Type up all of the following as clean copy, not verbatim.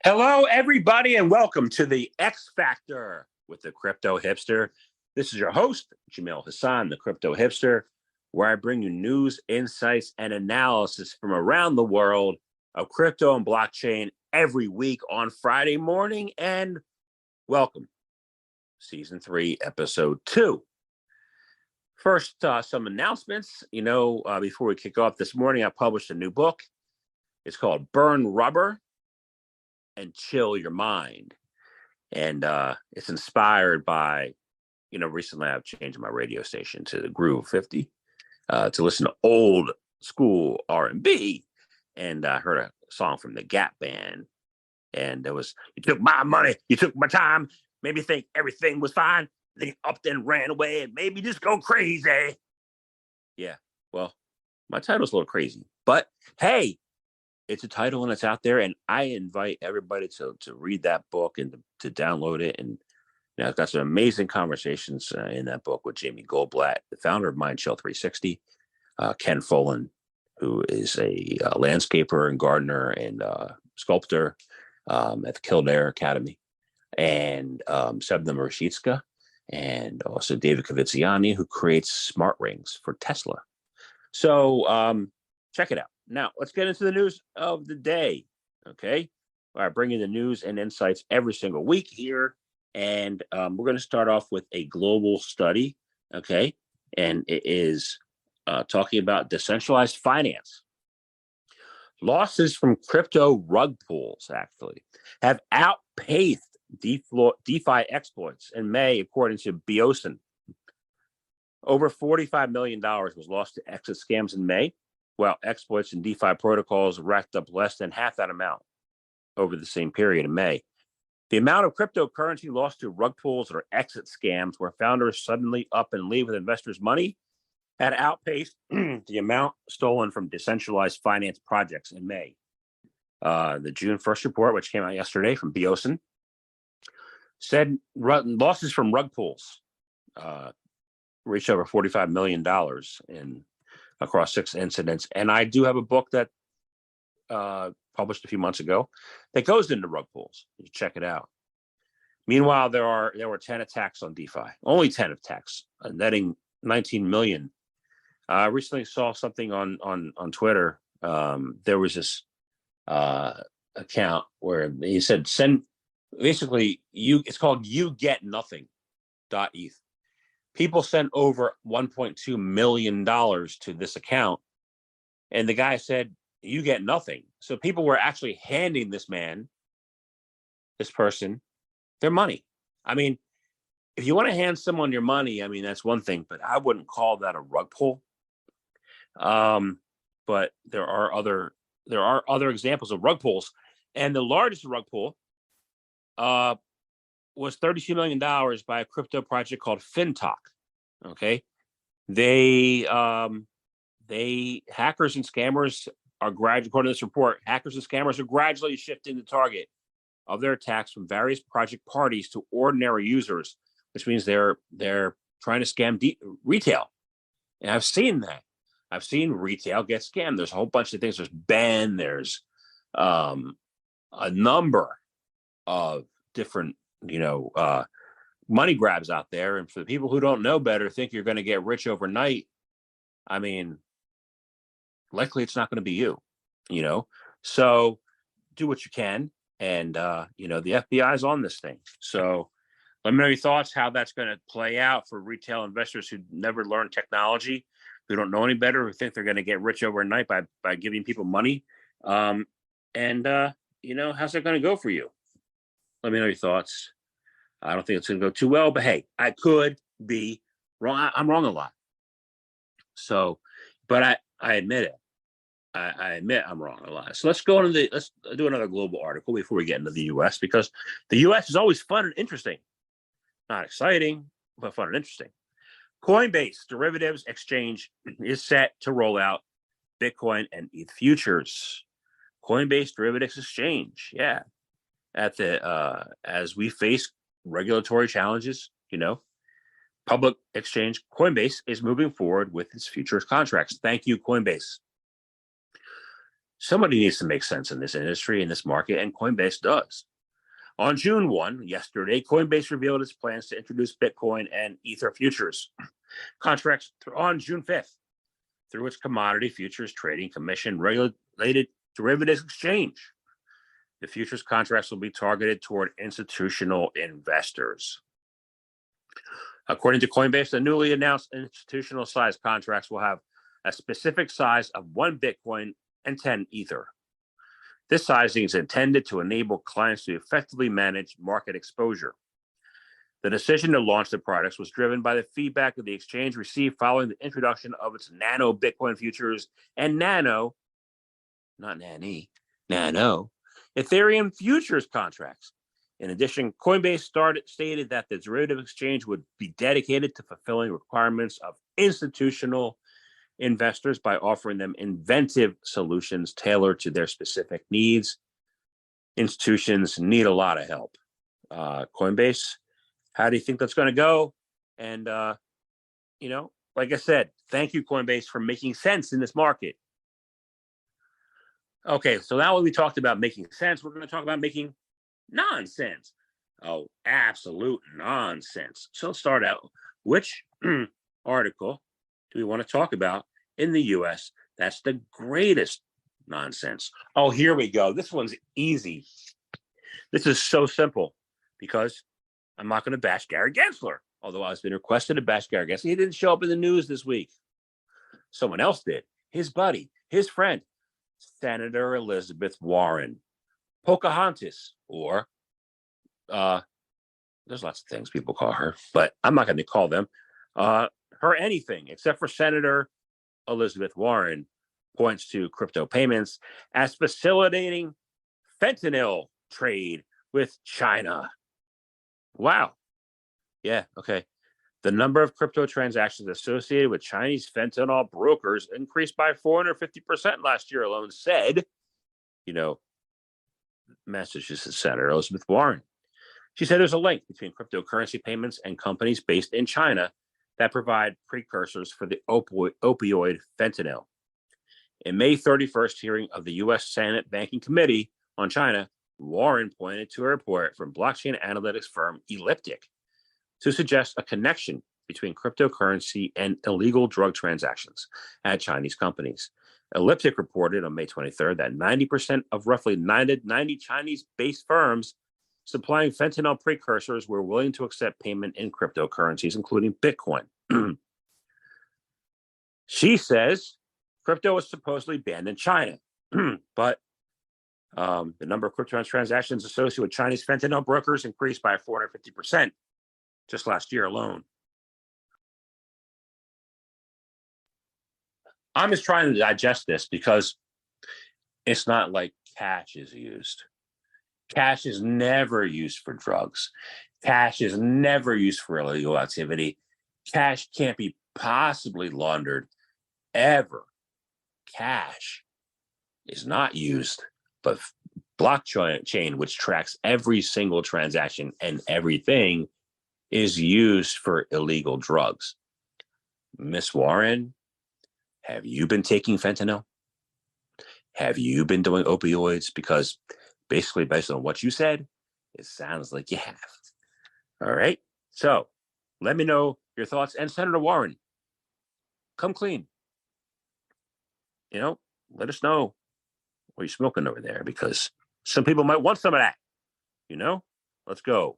Hello, everybody, and welcome to the X Factor with the Crypto Hipster. This is your host, Jamil Hasan, the Crypto Hipster, where I bring you news, insights, and analysis from around the world of crypto and blockchain every week on Friday morning. And welcome, Season 3, Episode 2. First, some announcements. Before we kick off this morning, I published a new book. It's called Burn Rubber and Chill Your Mind. And it's inspired by, recently I've changed my radio station to the Groove 50 to listen to old school R&B. And I heard a song from the Gap Band. And it was, you took my money, you took my time, made me think everything was fine. Then you upped and ran away and made me just go crazy. Yeah, well, my title's a little crazy. But hey, it's a title and it's out there, and I invite everybody to read that book and to download it. And I've got some amazing conversations in that book with Jamie Goldblatt, the founder of Mindshell 360, Ken Folan, who is a landscaper and gardener and sculptor at the Kildare Academy, and Sebna Marshitska, and also David Kavitsiani, who creates smart rings for Tesla. So check it out. Now, let's get into the news of the day, okay? I bring you the news and insights every single week here, and we're going to start off with a global study, okay? And it is talking about decentralized finance. Losses from crypto rug pulls, actually, have outpaced DeFi exploits in May, according to Biosin. Over $45 million was lost to exit scams in May, while exploits in DeFi protocols racked up less than half that amount over the same period in May. The amount of cryptocurrency lost to rug pulls or exit scams, where founders suddenly up and leave with investors' money, had outpaced the amount stolen from decentralized finance projects in May. The June 1st report, which came out yesterday from Biosin, said losses from rug pulls reached over $45 million across 6 incidents. And I do have a book that published a few months ago that goes into rug pulls. You check it out. Meanwhile, there were 10 attacks on DeFi, only 10 attacks, netting 19 million. I recently saw something on Twitter. There was this account where he said it's called you get nothing.eth. People sent over $1.2 million to this account, and the guy said, you get nothing. So people were actually handing this person, their money. I mean, if you want to hand someone your money, I mean, that's one thing, but I wouldn't call that a rug pull. But there are other examples of rug pulls, and the largest rug pull was $32 million by a crypto project called FinTalk. Okay, hackers and scammers are according to this report, hackers and scammers are gradually shifting the target of their attacks from various project parties to ordinary users, which means they're trying to scam retail. And I've seen that. I've seen retail get scammed. There's a whole bunch of things. There's Ben. There's a number of different, money grabs out there. And for the people who don't know better, think you're going to get rich overnight, I mean, likely it's not going to be you, So do what you can. And, the FBI is on this thing. So let me know your thoughts, how that's going to play out for retail investors who never learned technology, who don't know any better, who think they're going to get rich overnight by giving people money. How's that going to go for you? Let me know your thoughts. I don't think it's going to go too well, but hey, I could be wrong. I'm wrong a lot. So, but I admit it. I admit I'm wrong a lot. So let's do another global article before we get into the U.S., because the U.S. is always fun and interesting. Not exciting, but fun and interesting. Coinbase derivatives exchange is set to roll out Bitcoin and ETH futures. Coinbase derivatives exchange, yeah. As we face regulatory challenges, public exchange, Coinbase is moving forward with its futures contracts. Thank you, Coinbase. Somebody needs to make sense in this industry, in this market, and Coinbase does. On June 1, yesterday, Coinbase revealed its plans to introduce Bitcoin and Ether futures contracts on June 5th through its Commodity Futures Trading Commission regulated derivatives exchange. The futures contracts will be targeted toward institutional investors. According to Coinbase, the newly announced institutional size contracts will have a specific size of 1 Bitcoin and 10 Ether. This sizing is intended to enable clients to effectively manage market exposure. The decision to launch the products was driven by the feedback that the exchange received following the introduction of its Nano Bitcoin futures and Nano, not Nanny, Nano, Ethereum futures contracts. In addition, Coinbase stated that the derivative exchange would be dedicated to fulfilling requirements of institutional investors by offering them inventive solutions tailored to their specific needs. Institutions need a lot of help. Coinbase, how do you think that's going to go? And, like I said, thank you, Coinbase, for making sense in this market. Okay, so now when we talked about making sense, we're going to talk about making nonsense. Oh, absolute nonsense. So let's start out. Which article do we want to talk about in the US that's the greatest nonsense? Oh, here we go. This one's easy. This is so simple because I'm not going to bash Gary Gensler, although I've been requested to bash Gary Gensler. He didn't show up in the news this week. Someone else did. His buddy, his friend, Senator Elizabeth Warren, Pocahontas, or there's lots of things people call her, but I'm not going to call them her anything except for Senator Elizabeth Warren points to crypto payments as facilitating fentanyl trade with China. Wow. Yeah, okay. The number of crypto transactions associated with Chinese fentanyl brokers increased by 450% last year alone, said, Massachusetts Senator Elizabeth Warren. She said there's a link between cryptocurrency payments and companies based in China that provide precursors for the opioid fentanyl. In May 31st hearing of the U.S. Senate Banking Committee on China, Warren pointed to a report from blockchain analytics firm Elliptic to suggest a connection between cryptocurrency and illegal drug transactions at Chinese companies. Elliptic reported on May 23rd that 90% of roughly 90 Chinese-based firms supplying fentanyl precursors were willing to accept payment in cryptocurrencies, including Bitcoin. She says crypto is supposedly banned in China, but the number of crypto transactions associated with Chinese fentanyl brokers increased by 450% just last year alone. I'm just trying to digest this because it's not like cash is used. Cash is never used for drugs. Cash is never used for illegal activity. Cash can't be possibly laundered ever. Cash is not used, but blockchain, which tracks every single transaction and everything, is used for illegal drugs. Miss Warren, have you been taking fentanyl? Have you been doing opioids? Because basically, based on what you said, it sounds like you have. All right. So let me know your thoughts. And Senator Warren, come clean. Let us know what you're smoking over there, because some people might want some of that. Let's go.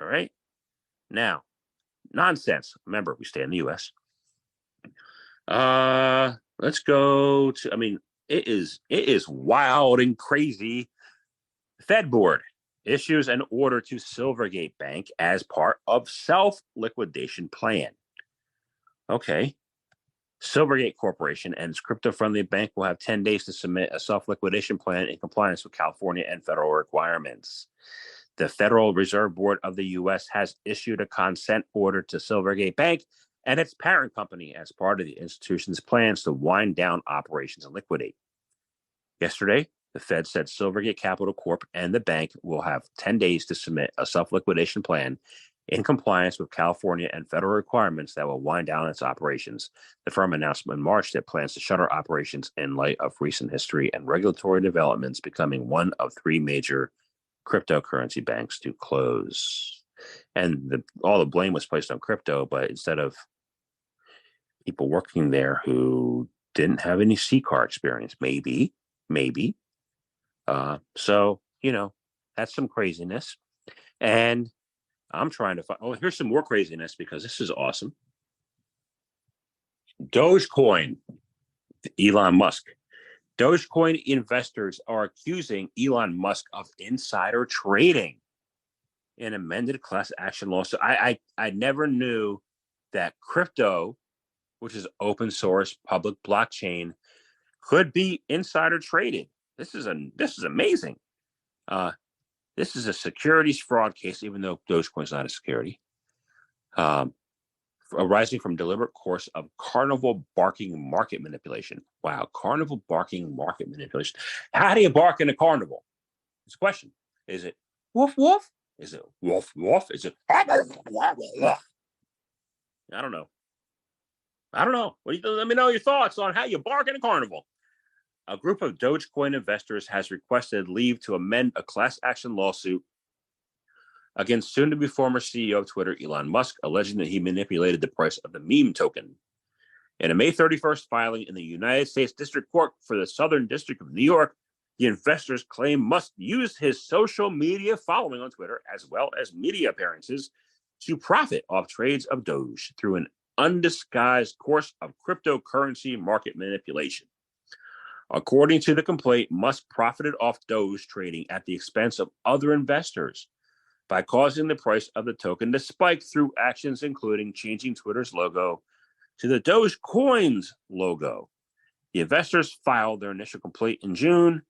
All right. Now, nonsense. Remember, we stay in the US. Let's go to, it is wild and crazy. Fed board issues an order to Silvergate Bank as part of self-liquidation plan. Okay. Silvergate Corporation and its crypto-friendly bank will have 10 days to submit a self-liquidation plan in compliance with California and federal requirements. The Federal Reserve Board of the U.S. has issued a consent order to Silvergate Bank and its parent company as part of the institution's plans to wind down operations and liquidate. Yesterday, the Fed said Silvergate Capital Corp and the bank will have 10 days to submit a self-liquidation plan in compliance with California and federal requirements that will wind down its operations. The firm announced in March that it plans to shutter operations in light of recent history and regulatory developments, becoming one of three major cryptocurrency banks to close. And all the blame was placed on crypto, but instead of people working there who didn't have any CCAR experience, maybe. So, that's some craziness. And I'm trying to find, here's some more craziness because this is awesome. Dogecoin, Elon Musk. Dogecoin investors are accusing Elon Musk of insider trading in amended class action lawsuit. I never knew that crypto, which is open source public blockchain, could be insider traded. This is amazing. This is a securities fraud case, even though Dogecoin is not a security, arising from deliberate course of carnival barking market manipulation. Wow, carnival barking market manipulation. How do you bark in a carnival? It's a question. Is it woof woof? Is it woof woof? Is it? I don't know. Let me know your thoughts on how you bark in a carnival. A group of Dogecoin investors has requested leave to amend a class action lawsuit against soon-to-be former CEO of Twitter, Elon Musk, alleging that he manipulated the price of the meme token. In a May 31st filing in the United States District Court for the Southern District of New York, the investors claim Musk used his social media following on Twitter, as well as media appearances, to profit off trades of Doge through an undisguised course of cryptocurrency market manipulation. According to the complaint, Musk profited off Doge trading at the expense of other investors by causing the price of the token to spike through actions including changing Twitter's logo to the Dogecoin's logo. The investors filed their initial complaint in June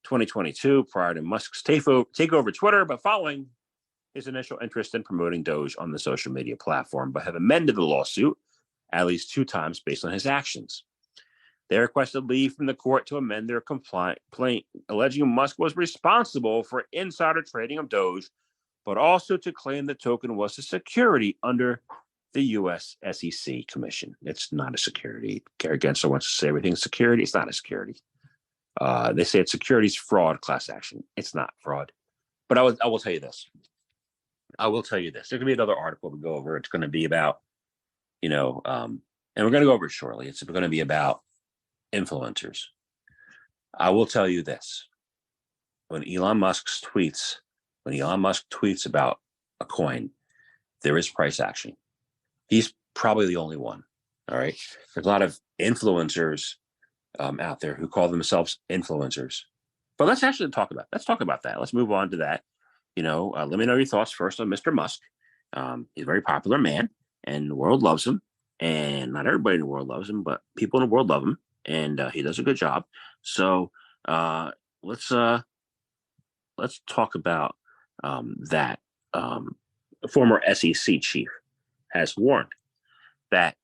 2022 prior to Musk's takeover Twitter, but following his initial interest in promoting Doge on the social media platform, but have amended the lawsuit at least 2 times based on his actions. They requested leave from the court to amend their complaint, alleging Musk was responsible for insider trading of Doge, but also to claim the token was a security under the U.S. SEC Commission. It's not a security. Gary Gensler wants to say everything's security. It's not a security. They say it's securities fraud class action. It's not fraud. But I will tell you this. There's going to be another article we go over. It's going to be about, and we're going to go over it shortly. It's going to be about influencers. I will tell you this. When Elon Musk tweets about a coin, there is price action. He's probably the only one. All right. There's a lot of influencers out there who call themselves influencers. But let's talk about that. Let's move on to that. Let me know your thoughts first on Mr. Musk. He's a very popular man, and the world loves him. And not everybody in the world loves him, but people in the world love him, and he does a good job. So let's talk about that. A former SEC chief has warned that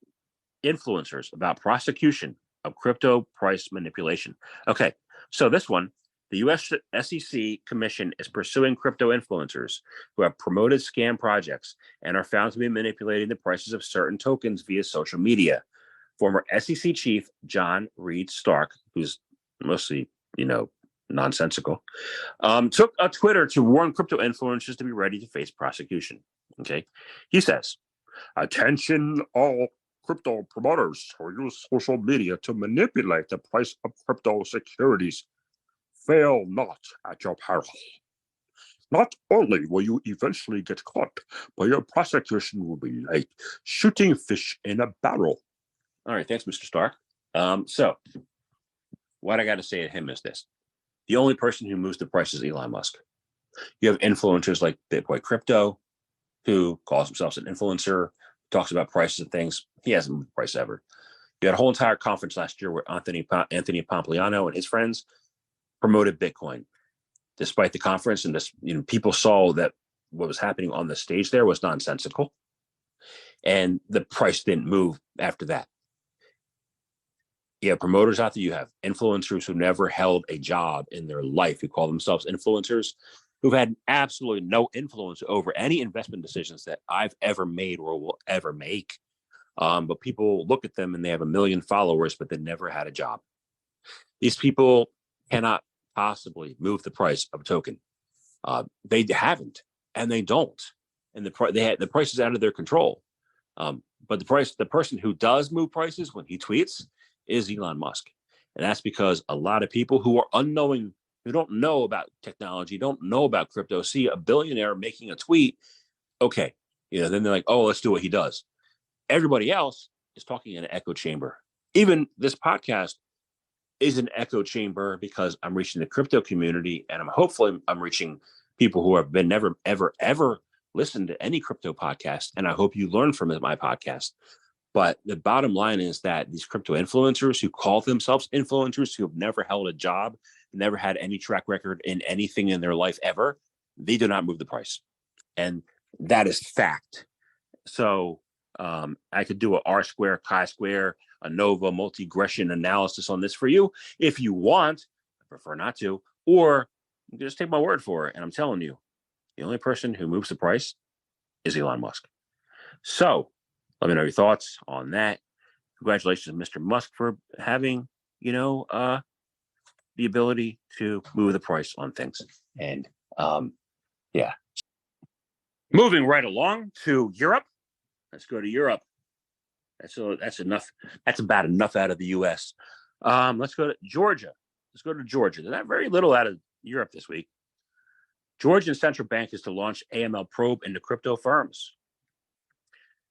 influencers about prosecution of crypto price manipulation. Okay, so this one, the U.S. SEC Commission is pursuing crypto influencers who have promoted scam projects and are found to be manipulating the prices of certain tokens via social media. Former SEC Chief John Reed Stark, who's mostly, nonsensical, took a Twitter to warn crypto influencers to be ready to face prosecution. Okay, he says, "Attention, all crypto promoters who use social media to manipulate the price of crypto securities. Fail not at your peril. Not only will you eventually get caught, but your prosecution will be like shooting fish in a barrel." All right, thanks, Mr. Stark. So what I got to say to him is this. The only person who moves the price is Elon Musk. You have influencers like Bitboy Crypto, who calls himself an influencer, talks about prices of things. He hasn't moved the price ever. You had a whole entire conference last year where Anthony Pompliano and his friends promoted Bitcoin. Despite the conference and this, people saw that what was happening on the stage there was nonsensical, and the price didn't move after that. You have promoters out there. You have influencers who never held a job in their life who call themselves influencers. who've had absolutely no influence over any investment decisions that I've ever made or will ever make. But people look at them and they have 1 million followers, but they never had a job. These people cannot possibly move the price of a token. They haven't, and they don't, and the price is out of their control. But the person who does move prices when he tweets is Elon Musk, and that's because a lot of people who are unknowing, who don't know about technology, don't know about crypto, see a billionaire making a tweet. Okay, then they're like, oh, let's do what he does. Everybody else is talking in an echo chamber. Even this podcast is an echo chamber because I'm reaching the crypto community, and I'm reaching people who have been never, ever, ever listened to any crypto podcast. And I hope you learn from my podcast. But the bottom line is that these crypto influencers who call themselves influencers, who have never held a job, never had any track record in anything in their life ever, they do not move the price. And that is fact. So I could do a R-square, chi-square, ANOVA, multi-gression analysis on this for you if you want. I prefer not to. Or you can just take my word for it. And I'm telling you, the only person who moves the price is Elon Musk. So let me know your thoughts on that. Congratulations, Mr. Musk, for having, the ability to move the price on things. And yeah. Moving right along to Europe. Let's go to Europe. That's enough. That's about enough out of the U.S. Let's go to Georgia. There's not very little out of Europe this week. Georgian central bank is to launch AML probe into crypto firms.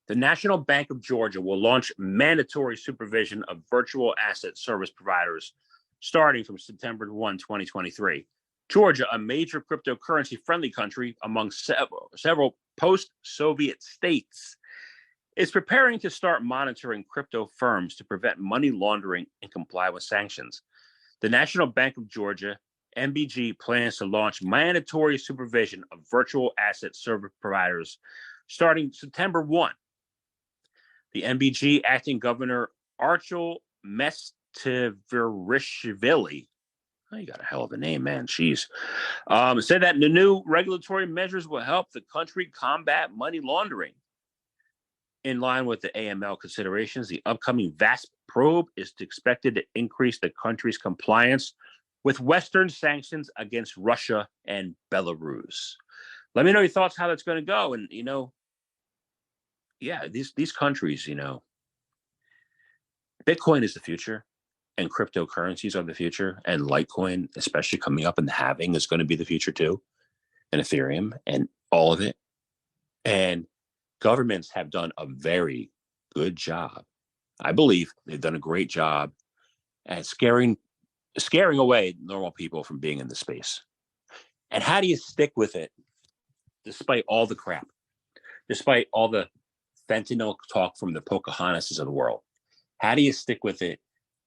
The National Bank of Georgia will launch mandatory supervision of virtual asset service providers starting from September 1, 2023. Georgia, a major cryptocurrency-friendly country among several post-Soviet states, is preparing to start monitoring crypto firms to prevent money laundering and comply with sanctions. The National Bank of Georgia, NBG, plans to launch mandatory supervision of virtual asset service providers starting September 1. The NBG acting governor Archil Mestiverishvili, you got a hell of a name, man. Jeez. Said that the new regulatory measures will help the country combat money laundering. In line with the AML considerations, the upcoming VASP probe is expected to increase the country's compliance with Western sanctions against Russia and Belarus. Let me know your thoughts, how that's going to go. And, these countries, Bitcoin is the future and cryptocurrencies are the future. And Litecoin, especially coming up in the halving, is going to be the future too. And Ethereum and all of it. And governments have done a very good job. I believe they've done a great job at scaring away normal people from being in the space. And how do you stick with it despite all the crap, despite all the fentanyl talk from the Pocahontases of the world? How do you stick with it,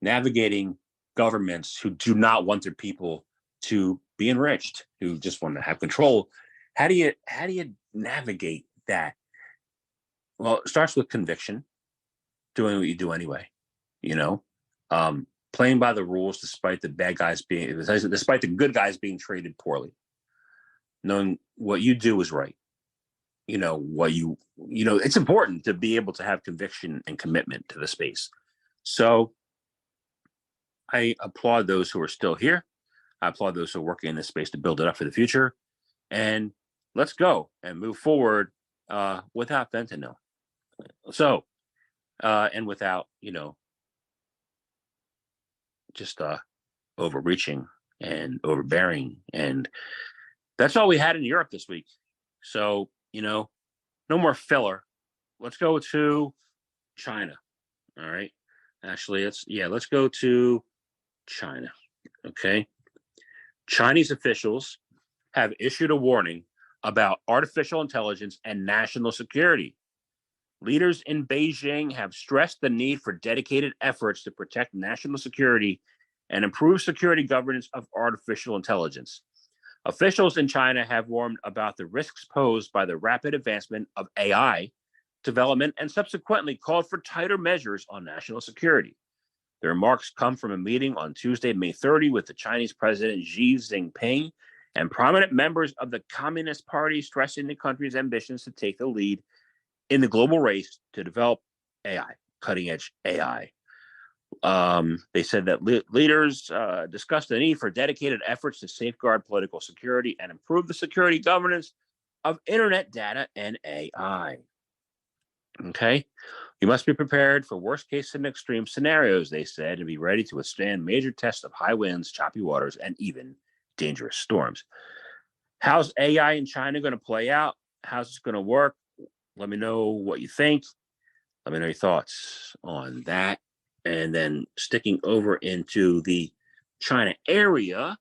navigating governments who do not want their people to be enriched, who just want to have control? How do you navigate that? Well, it starts with conviction, doing what you do anyway, playing by the rules despite the good guys being treated poorly, knowing what you do is right. It's important to be able to have conviction and commitment to the space. So I applaud those who are still here. I applaud those who are working in this space to build it up for the future. And let's go and move forward without fentanyl. So, and without, just overreaching and overbearing. And that's all we had in Europe this week. So, no more filler. Let's go to China. All right. Actually, let's go to China. Okay. Chinese officials have issued a warning about artificial intelligence and national security. Leaders in Beijing have stressed the need for dedicated efforts to protect national security and improve security governance of artificial intelligence. Officials in China have warned about the risks posed by the rapid advancement of AI development and subsequently called for tighter measures on national security. The remarks come from a meeting on Tuesday, May 30, with the Chinese President Xi Jinping and prominent members of the Communist Party stressing the country's ambitions to take the lead in the global race to develop AI, cutting edge AI. They said that leaders discussed the need for dedicated efforts to safeguard political security and improve the security governance of internet data and AI. Okay. You must be prepared for worst case and extreme scenarios, they said, and be ready to withstand major tests of high winds, choppy waters, and even dangerous storms. How's AI in China going to play out? How's it going to work? Let me know what you think. Let me know your thoughts on that. And then sticking over into the China area,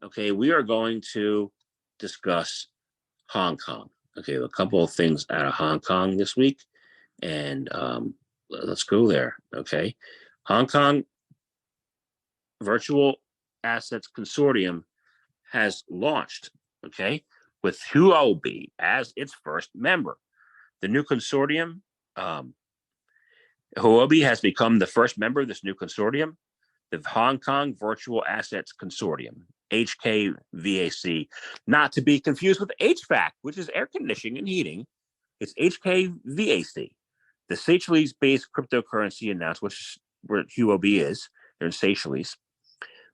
okay, we are going to discuss Hong Kong. Okay, a couple of things out of Hong Kong this week. And let's go there. Okay. Hong Kong Virtual Assets Consortium has launched, okay, with Huobi as its first member. The new consortium, Huobi has become the first member of this new consortium, the Hong Kong Virtual Assets Consortium, HKVAC, not to be confused with HVAC, which is air conditioning and heating. It's HKVAC. The Seychelles-based cryptocurrency announced, which is where Huobi is. They're in Seychelles.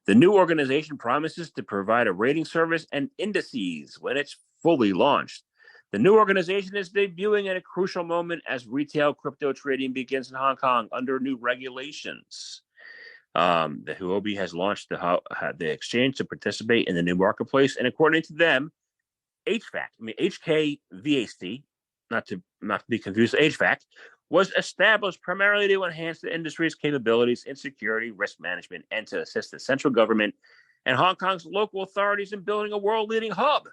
The new organization promises to provide a rating service and indices when it's fully launched. The new organization is debuting at a crucial moment as retail crypto trading begins in Hong Kong under new regulations. The Huobi has launched the exchange to participate in the new marketplace, and according to them, HKVAC, not to be confused, HVAC, was established primarily to enhance the industry's capabilities in security, risk management, and to assist the central government and Hong Kong's local authorities in building a world-leading hub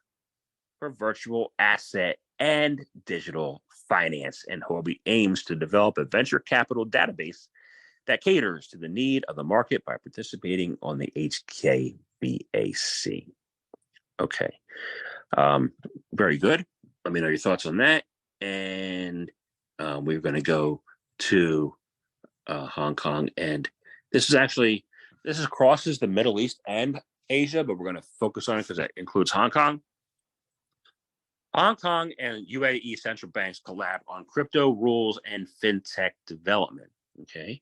for virtual asset and digital finance. And Huobi aims to develop a venture capital database that caters to the need of the market by participating on the HKVAC. Okay. Very good. Let me know your thoughts on that. And we're going to go to Hong Kong. And this crosses the Middle East and Asia, but we're going to focus on it because that includes Hong Kong. Hong Kong and UAE central banks collab on crypto rules and fintech development. Okay.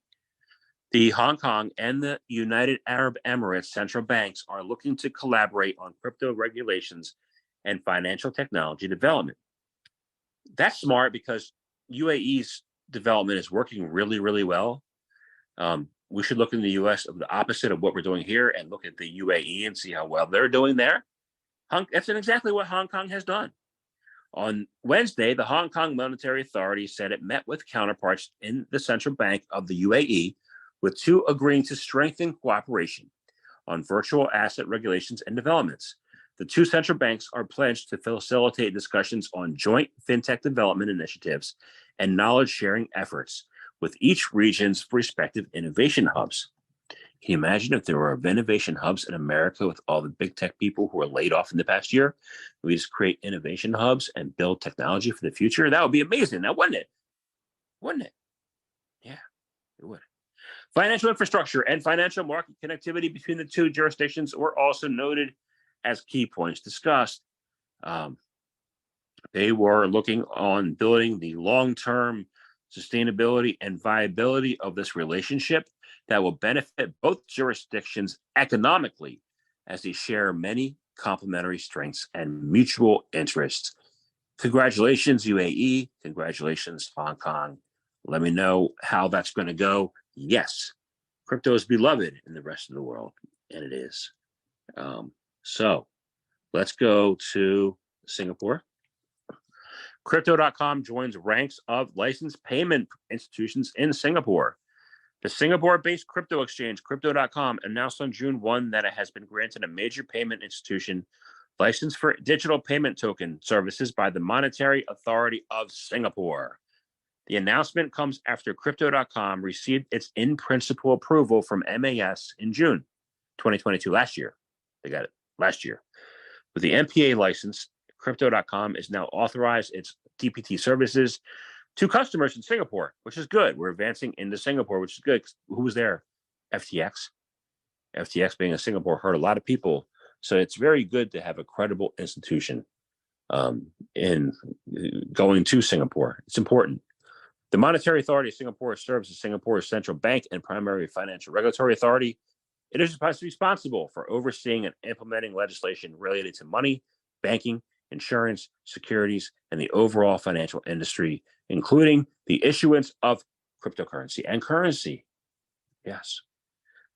The Hong Kong and the United Arab Emirates central banks are looking to collaborate on crypto regulations and financial technology development. That's smart because UAE's development is working really, really well. We should look in the US of the opposite of what we're doing here and look at the UAE and see how well they're doing there. That's exactly what Hong Kong has done. On Wednesday, the Hong Kong Monetary Authority said it met with counterparts in the central bank of the UAE, with two agreeing to strengthen cooperation on virtual asset regulations and developments. The two central banks are pledged to facilitate discussions on joint fintech development initiatives and knowledge sharing efforts with each region's respective innovation hubs. Can you imagine if there were innovation hubs in America with all the big tech people who were laid off in the past year? We just create innovation hubs and build technology for the future. That would be amazing. Now, wouldn't it? Wouldn't it? Yeah, it would. Financial infrastructure and financial market connectivity between the two jurisdictions were also noted as key points discussed. They were looking on building the long-term sustainability and viability of this relationship that will benefit both jurisdictions economically as they share many complementary strengths and mutual interests. Congratulations, UAE. Congratulations, Hong Kong. Let me know how that's going to go. Yes, crypto is beloved in the rest of the world, and it is. So let's go to Singapore. Crypto.com joins ranks of licensed payment institutions in Singapore. The Singapore-based crypto exchange, Crypto.com, announced on June 1 that it has been granted a major payment institution license for digital payment token services by the Monetary Authority of Singapore. The announcement comes after Crypto.com received its in-principle approval from MAS in June 2022, last year. They got it last year. With the MPA license, Crypto.com is now authorized its DPT services to customers in Singapore, which is good. We're advancing into Singapore, which is good. Who was there? FTX. FTX being in Singapore hurt a lot of people So it's very good to have a credible institution in going to Singapore. It's important. The Monetary Authority of Singapore serves as Singapore's central bank and primary financial regulatory authority. It is responsible for overseeing and implementing legislation related to money, banking, insurance, securities, and the overall financial industry, including the issuance of cryptocurrency and currency. Yes.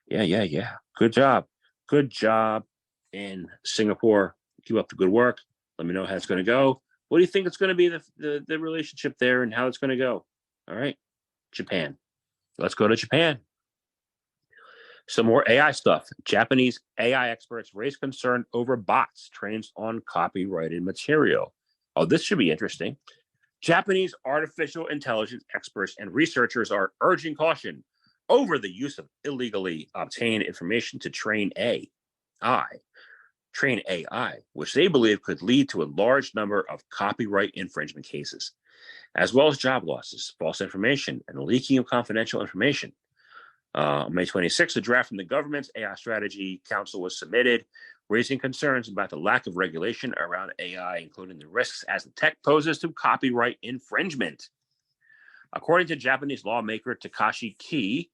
Yeah. Good job. Good job in Singapore. Keep up the good work. Let me know how it's going to go. What do you think it's going to be, the relationship there and how it's going to go? All right. Japan. Let's go to Japan. Some more AI stuff. Japanese AI experts raise concern over bots trained on copyrighted material. Oh, this should be interesting. Japanese artificial intelligence experts and researchers are urging caution over the use of illegally obtained information to train AI, which they believe could lead to a large number of copyright infringement cases, as well as job losses, false information, and leaking of confidential information. On May 26th, a draft from the government's AI Strategy Council was submitted, raising concerns about the lack of regulation around AI, including the risks as the tech poses to copyright infringement. According to Japanese lawmaker Takashi Ki,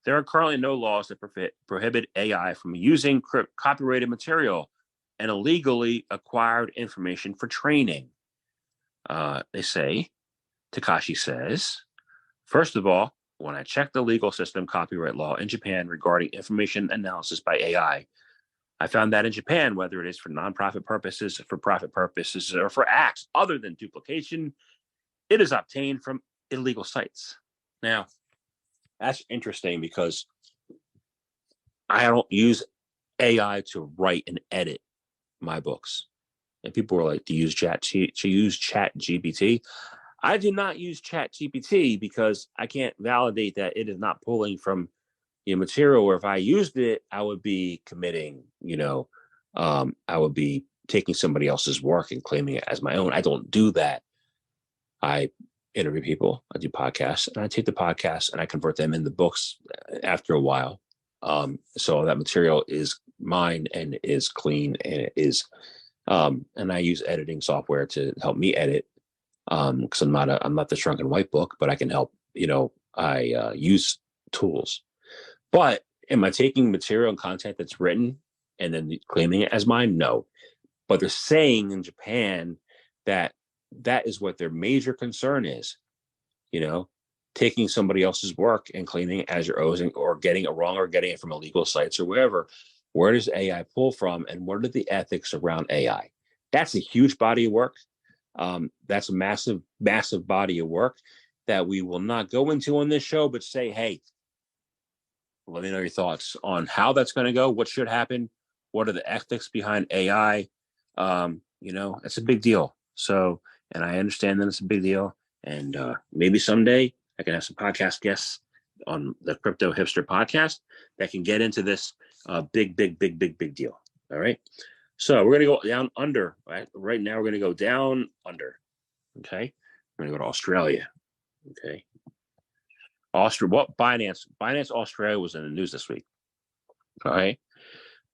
there are currently no laws that prohibit AI from using copyrighted material and illegally acquired information for training. Takashi says, first of all, when I checked the legal system copyright law in Japan regarding information analysis by AI, I found that in Japan, whether it is for nonprofit purposes, for profit purposes, or for acts other than duplication, it is obtained from illegal sites. Now, that's interesting because I don't use AI to write and edit my books. And people are like, to use Chat GPT. I do not use Chat GPT because I can't validate that it is not pulling from material, or if I used it, I would be committing, I would be taking somebody else's work and claiming it as my own. I don't do that. I interview people, I do podcasts, and I take the podcasts and I convert them into books after a while. So that material is mine and is clean, and it is, and I use editing software to help me edit. Because I'm not the shrunken white book, but I can help. I use tools. But am I taking material and content that's written and then claiming it as mine? No. But they're saying in Japan that is what their major concern is. Taking somebody else's work and claiming it as your own, or getting it wrong, or getting it from illegal sites or wherever. Where does AI pull from, and what are the ethics around AI? That's a huge body of work. That's a massive body of work that we will not go into on this show, but say, hey, let me know your thoughts on how that's going to go, what should happen, what are the ethics behind AI. It's a big deal. So, and I understand that it's a big deal, and maybe someday I can have some podcast guests on the Crypto Hipster podcast that can get into this big deal. All right. So we're going to go down under. Right now, we're going to go down under. Okay. We're going to go to Australia. Okay. Binance Australia was in the news this week. All right.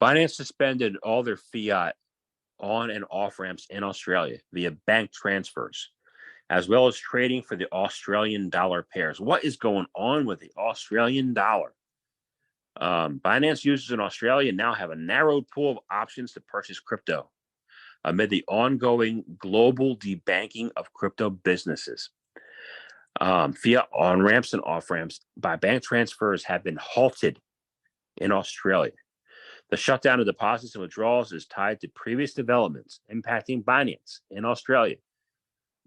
Binance suspended all their fiat on and off ramps in Australia via bank transfers, as well as trading for the Australian dollar pairs. What is going on with the Australian dollar? Binance users in Australia now have a narrowed pool of options to purchase crypto amid the ongoing global debanking of crypto businesses. Fiat on-ramps and off-ramps by bank transfers have been halted in Australia. The shutdown of deposits and withdrawals is tied to previous developments impacting Binance in Australia.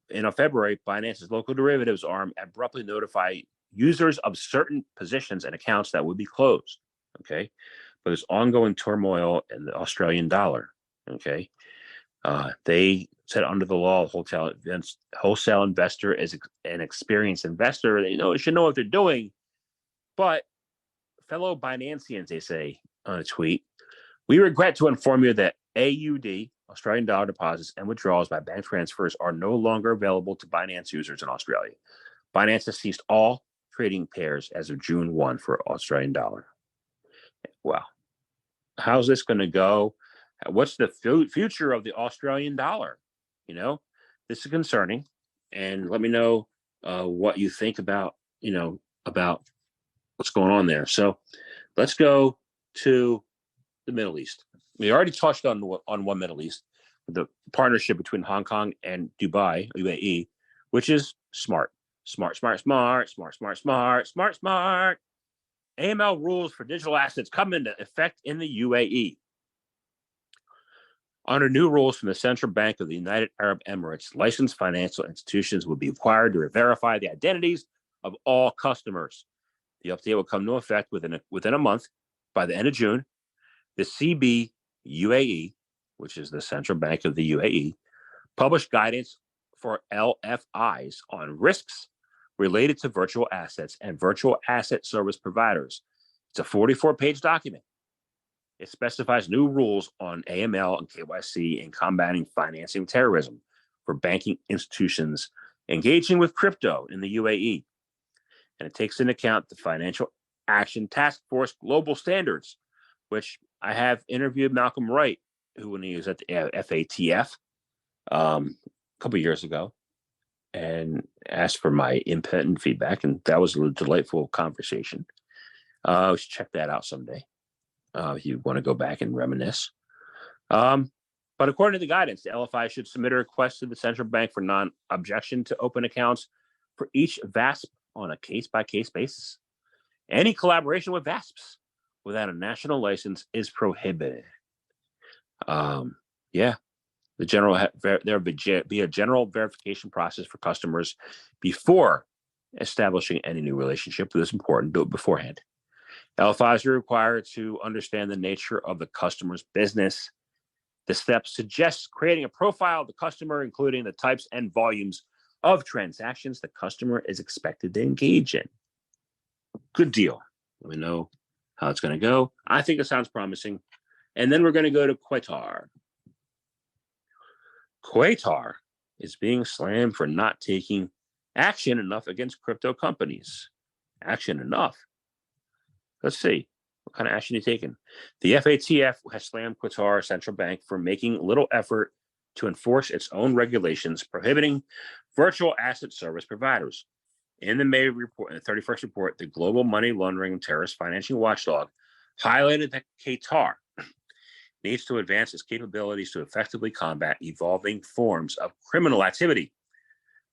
In February, Binance's local derivatives arm abruptly notified users of certain positions and accounts that would be closed. Okay. But there's ongoing turmoil in the Australian dollar. Okay. They said under the law, wholesale investor is an experienced investor. They should know what they're doing. But fellow Binanceans, they say on a tweet, we regret to inform you that AUD, Australian dollar deposits and withdrawals by bank transfers are no longer available to Binance users in Australia. Binance has ceased all trading pairs as of June 1 for Australian dollar. Wow. How's this going to go? What's the future of the Australian dollar? You know, this is concerning. And let me know what you think about, about what's going on there. So let's go to the Middle East. We already touched on one Middle East, the partnership between Hong Kong and Dubai, UAE, which is smart. Smart, smart, smart, smart, smart, smart, smart, smart. AML rules for digital assets come into effect in the UAE. Under new rules from the Central Bank of the United Arab Emirates, licensed financial institutions will be required to verify the identities of all customers. The update will come into effect within a month. By the end of June, the CB UAE, which is the Central Bank of the UAE, published guidance for LFIs on risks related to virtual assets and virtual asset service providers. It's a 44-page document. It specifies new rules on AML and KYC in combating financing terrorism for banking institutions engaging with crypto in the UAE. And it takes into account the Financial Action Task Force Global Standards, which I have interviewed Malcolm Wright, who when he was at the FATF a couple of years ago, and asked for my input and feedback. And that was a delightful conversation. Check that out someday. If you want to go back and reminisce. But according to the guidance, the LFI should submit a request to the central bank for non-objection to open accounts for each VASP on a case-by-case basis. Any collaboration with VASPs without a national license is prohibited. There be a general verification process for customers before establishing any new relationship. It is important to do it beforehand. LFIs are required to understand the nature of the customer's business. The steps suggest creating a profile of the customer, including the types and volumes of transactions the customer is expected to engage in. Good deal. Let me know how it's going to go. I think it sounds promising. And then we're going to go to Qatar. Qatar is being slammed for not taking action enough against crypto companies. Action enough. Let's see. What kind of action are you taking? The FATF has slammed Qatar Central Bank for making little effort to enforce its own regulations prohibiting virtual asset service providers. In the May report, in the 31st report, the Global Money Laundering and Terrorist Financing Watchdog highlighted that Qatar needs to advance its capabilities to effectively combat evolving forms of criminal activity,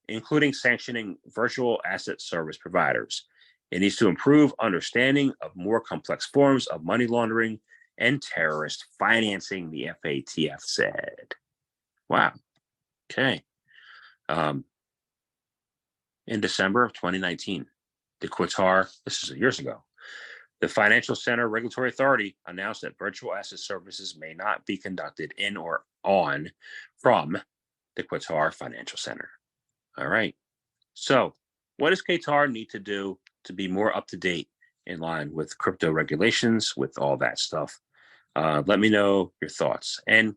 including sanctioning virtual asset service providers. It needs to improve understanding of more complex forms of money laundering and terrorist financing, the FATF said. Wow. Okay. In December of 2019, this is years ago, the Financial Center Regulatory Authority announced that virtual asset services may not be conducted in or on from the Qatar Financial Center. All right. So what does Qatar need to do to be more up to date in line with crypto regulations, with all that stuff? Let me know your thoughts. And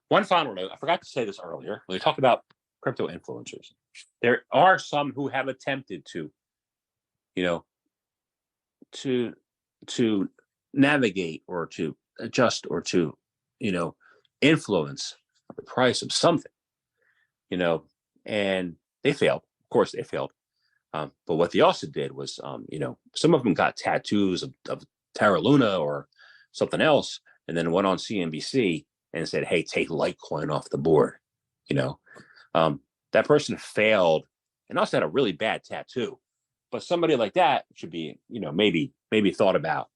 one final note, I forgot to say this earlier, when we talked about crypto influencers. There are some who have attempted to, to navigate or to adjust or to, influence the price of something, and they failed. Of course, they failed. But what they also did was, some of them got tattoos of Terra Luna or something else, and then went on CNBC and said, "Hey, take Litecoin off the board." That person failed and also had a really bad tattoo. But somebody like that should be, maybe thought about.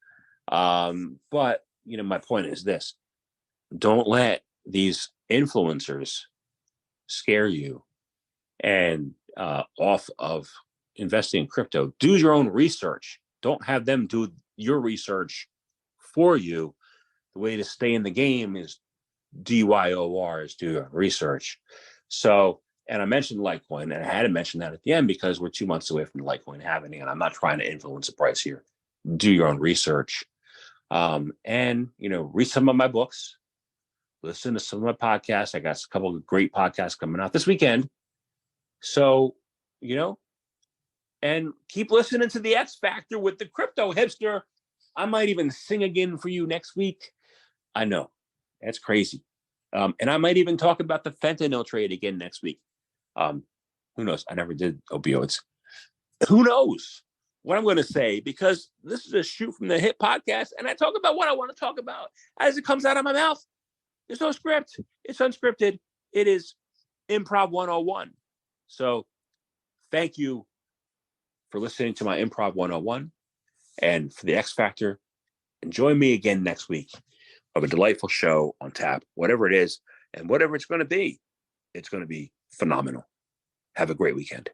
But my point is this: don't let these influencers scare you and off of investing in crypto. Do your own research. Don't have them do your research for you. The way to stay in the game is DYOR, is do your research. So, and I mentioned Litecoin, and I had to mention that at the end because we're 2 months away from Litecoin happening, and I'm not trying to influence the price here. Do your own research. And, read some of my books, listen to some of my podcasts. I got a couple of great podcasts coming out this weekend. So, and keep listening to the X Factor with the Crypto Hipster. I might even sing again for you next week. I know That's crazy. And I might even talk about the fentanyl trade again next week. Who knows? I never did opioids. Who knows what I'm going to say, because this is a shoot from the hip podcast, and I talk about what I want to talk about as it comes out of my mouth. There's no script. It's unscripted. It is Improv 101. So thank you for listening to my Improv 101. And for the X Factor, and join me again next week of a delightful show on tap, whatever it is, and whatever it's going to be phenomenal. Have a great weekend.